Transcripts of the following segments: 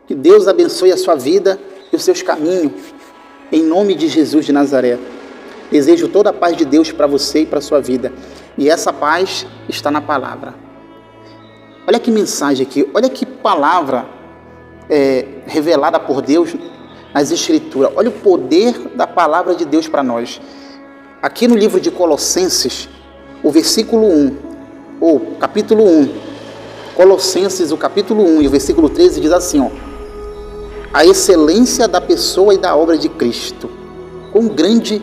Que Deus abençoe a sua vida e os seus caminhos, em nome de Jesus de Nazaré. Desejo toda a paz de Deus para você e para a sua vida. E essa paz está na palavra. Olha que mensagem aqui, olha que palavra revelada por Deus nas Escrituras. Olha o poder da palavra de Deus para nós. Aqui no livro de Colossenses, o versículo 1, ou capítulo 1, Colossenses, o capítulo 1 e o versículo 13 diz assim, ó: a excelência da pessoa e da obra de Cristo. Quão grande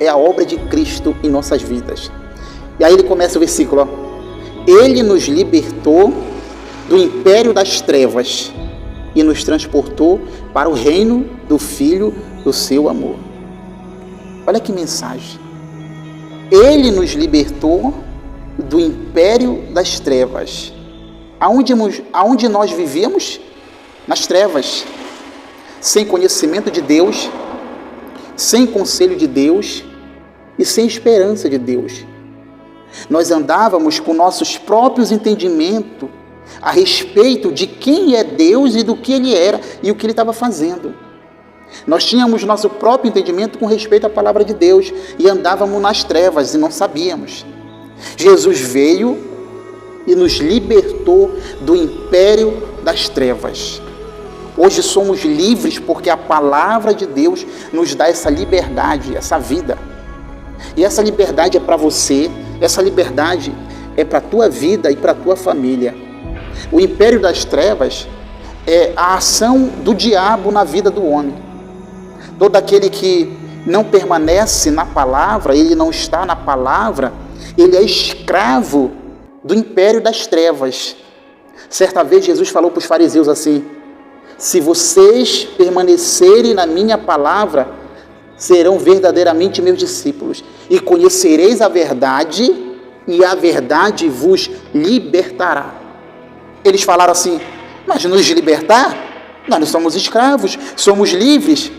é a obra de Cristo em nossas vidas. E aí ele começa o versículo, ó: ele nos libertou do império das trevas e nos transportou para o reino do Filho do seu amor. Olha que mensagem. Ele nos libertou do império das trevas. Aonde nós vivíamos? Nas trevas. Sem conhecimento de Deus, sem conselho de Deus e sem esperança de Deus. Nós andávamos com nossos próprios entendimentos a respeito de quem é Deus e do que Ele era e o que Ele estava fazendo. Nós tínhamos nosso próprio entendimento com respeito à palavra de Deus e andávamos nas trevas e não sabíamos. Jesus veio e nos libertou do império das trevas. Hoje somos livres porque a palavra de Deus nos dá essa liberdade, essa vida. E essa liberdade é para você, essa liberdade é para a tua vida e para a tua família. O império das trevas é a ação do diabo na vida do homem. Todo aquele que não permanece na palavra, ele não está na palavra, ele é escravo do império das trevas. Certa vez Jesus falou para os fariseus assim: se vocês permanecerem na minha palavra, serão verdadeiramente meus discípulos, e conhecereis a verdade, e a verdade vos libertará. Eles falaram assim: mas nos libertar? Nós não somos escravos, somos livres.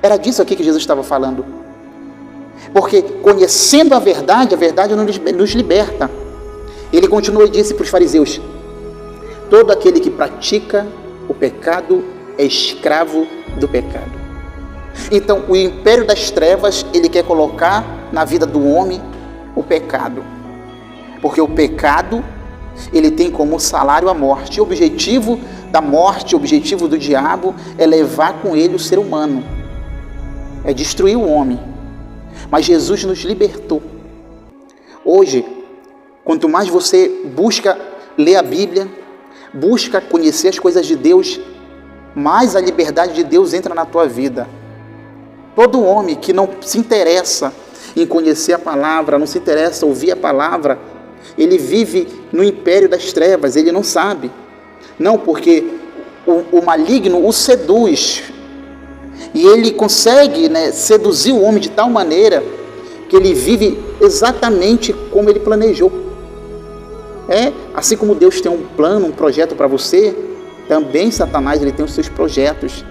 Era disso aqui que Jesus estava falando. Porque conhecendo a verdade nos liberta. Ele continua e disse para os fariseus: todo aquele que pratica o pecado é escravo do pecado. Então, o império das trevas, ele quer colocar na vida do homem o pecado. Porque o pecado, ele tem como salário a morte. O objetivo da morte, o objetivo do diabo é levar com ele o ser humano. É destruir o homem. Mas Jesus nos libertou. Hoje, quanto mais você busca ler a Bíblia, busca conhecer as coisas de Deus, mais a liberdade de Deus entra na tua vida. Todo homem que não se interessa em conhecer a palavra, não se interessa em ouvir a palavra, ele vive no império das trevas, ele não sabe. Não, porque o maligno o seduz. E ele consegue, seduzir o homem de tal maneira que ele vive exatamente como ele planejou. Assim como Deus tem um plano, um projeto para você, também Satanás ele tem os seus projetos.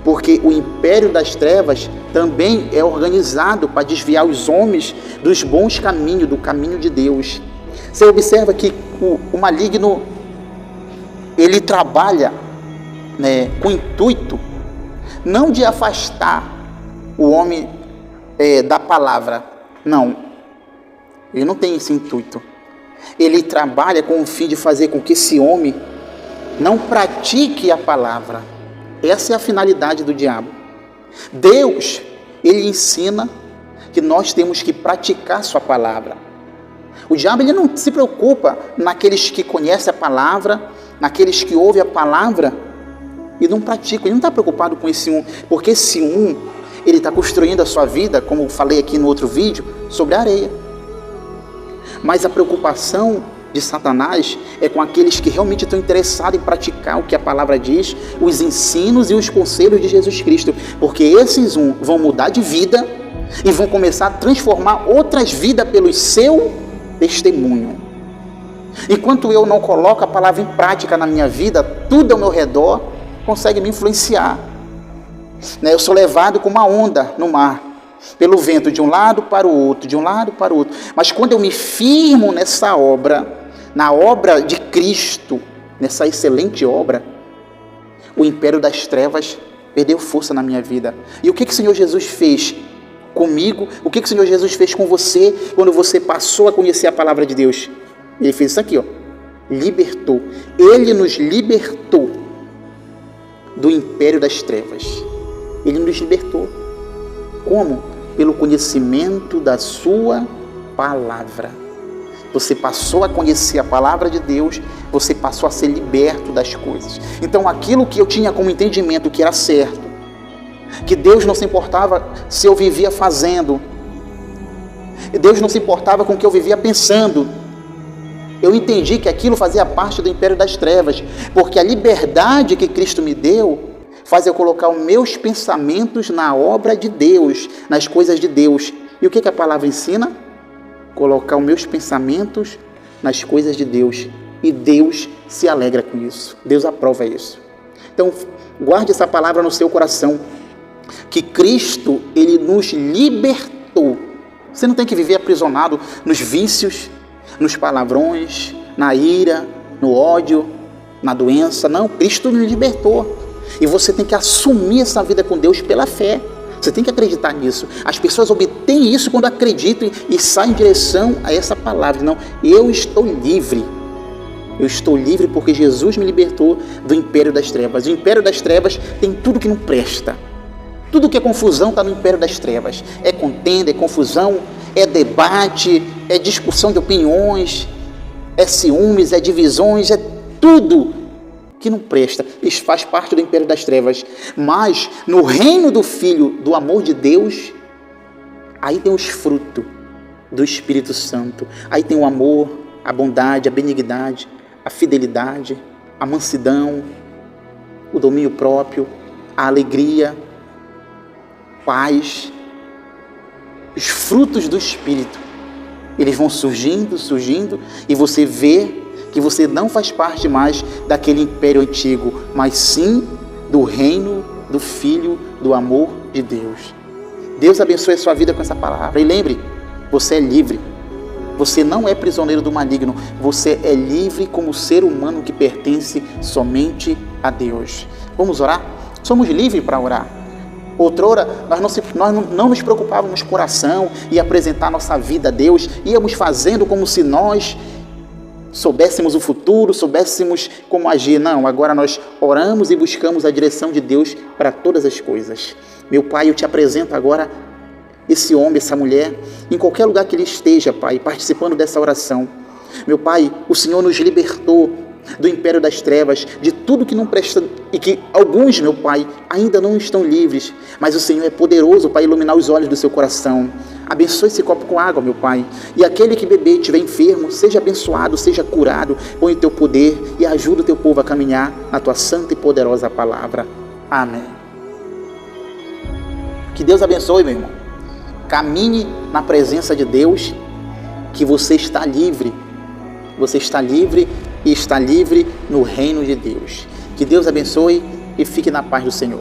Porque o império das trevas também é organizado para desviar os homens dos bons caminhos, do caminho de Deus. Você observa que o maligno, ele trabalha com o intuito não de afastar o homem da palavra. Não, ele não tem esse intuito. Ele trabalha com o fim de fazer com que esse homem não pratique a palavra. Essa é a finalidade do diabo. Deus, ele ensina que nós temos que praticar sua palavra. O diabo, ele não se preocupa naqueles que conhecem a palavra, naqueles que ouvem a palavra e não praticam. Ele não está preocupado com esse um, porque esse um, ele está construindo a sua vida, como eu falei aqui no outro vídeo, sobre a areia. Mas a preocupação de Satanás é com aqueles que realmente estão interessados em praticar o que a palavra diz, os ensinos e os conselhos de Jesus Cristo, porque esses vão mudar de vida e vão começar a transformar outras vidas pelo seu testemunho. Enquanto eu não coloco a palavra em prática na minha vida, tudo ao meu redor consegue me influenciar. Eu sou levado como uma onda no mar, pelo vento de um lado para o outro, de um lado para o outro. Mas quando eu me firmo nessa obra, na obra de Cristo, nessa excelente obra, o império das trevas perdeu força na minha vida. E o que o Senhor Jesus fez comigo? O que o Senhor Jesus fez com você quando você passou a conhecer a palavra de Deus? Ele fez isso aqui, ó. Libertou. Ele nos libertou do império das trevas. Ele nos libertou. Como? Pelo conhecimento da sua palavra. Você passou a conhecer a palavra de Deus, você passou a ser liberto das coisas. Então aquilo que eu tinha como entendimento que era certo, que Deus não se importava se eu vivia fazendo, Deus não se importava com o que eu vivia pensando, eu entendi que aquilo fazia parte do império das trevas, porque a liberdade que Cristo me deu faz eu colocar os meus pensamentos na obra de Deus, nas coisas de Deus. E o que a palavra ensina? Colocar os meus pensamentos nas coisas de Deus. E Deus se alegra com isso. Deus aprova isso. Então, guarde essa palavra no seu coração. Que Cristo, Ele nos libertou. Você não tem que viver aprisionado nos vícios, nos palavrões, na ira, no ódio, na doença. Não, Cristo nos libertou. E você tem que assumir essa vida com Deus pela fé. Você tem que acreditar nisso. As pessoas obtêm isso quando acreditam e saem em direção a essa palavra. Não, eu estou livre. Eu estou livre porque Jesus me libertou do império das trevas. O império das trevas tem tudo que não presta. Tudo que é confusão está no império das trevas. É contenda, é confusão, é debate, é discussão de opiniões, é ciúmes, é divisões, é tudo que não presta. Isso faz parte do império das trevas. Mas no reino do Filho, do amor de Deus, aí tem os frutos do Espírito Santo. Aí tem o amor, a bondade, a benignidade, a fidelidade, a mansidão, o domínio próprio, a alegria, paz. Os frutos do Espírito, eles vão surgindo, e você vê que você não faz parte mais daquele império antigo, mas sim do reino do Filho, do amor de Deus. Deus abençoe a sua vida com essa palavra. E lembre, você é livre. Você não é prisioneiro do maligno. Você é livre como ser humano que pertence somente a Deus. Vamos orar? Somos livres para orar. Outrora, nós não nos preocupávamos com oração e apresentar nossa vida a Deus. Íamos fazendo como se nós soubéssemos o futuro, soubéssemos como agir. Não, agora nós oramos e buscamos a direção de Deus para todas as coisas. Meu Pai, eu te apresento agora esse homem, essa mulher, em qualquer lugar que ele esteja, Pai, participando dessa oração. Meu Pai, o Senhor nos libertou do império das trevas, de tudo que não presta, e que alguns, meu Pai, ainda não estão livres, mas o Senhor é poderoso para iluminar os olhos do seu coração. Abençoe esse copo com água, meu Pai, e aquele que beber e estiver enfermo, seja abençoado, seja curado. Põe o teu poder e ajuda o teu povo a caminhar na tua santa e poderosa palavra. Amém. Que Deus abençoe, meu irmão. Caminhe na presença de Deus, que você está livre. Você está livre e está livre no reino de Deus. Que Deus abençoe e fique na paz do Senhor.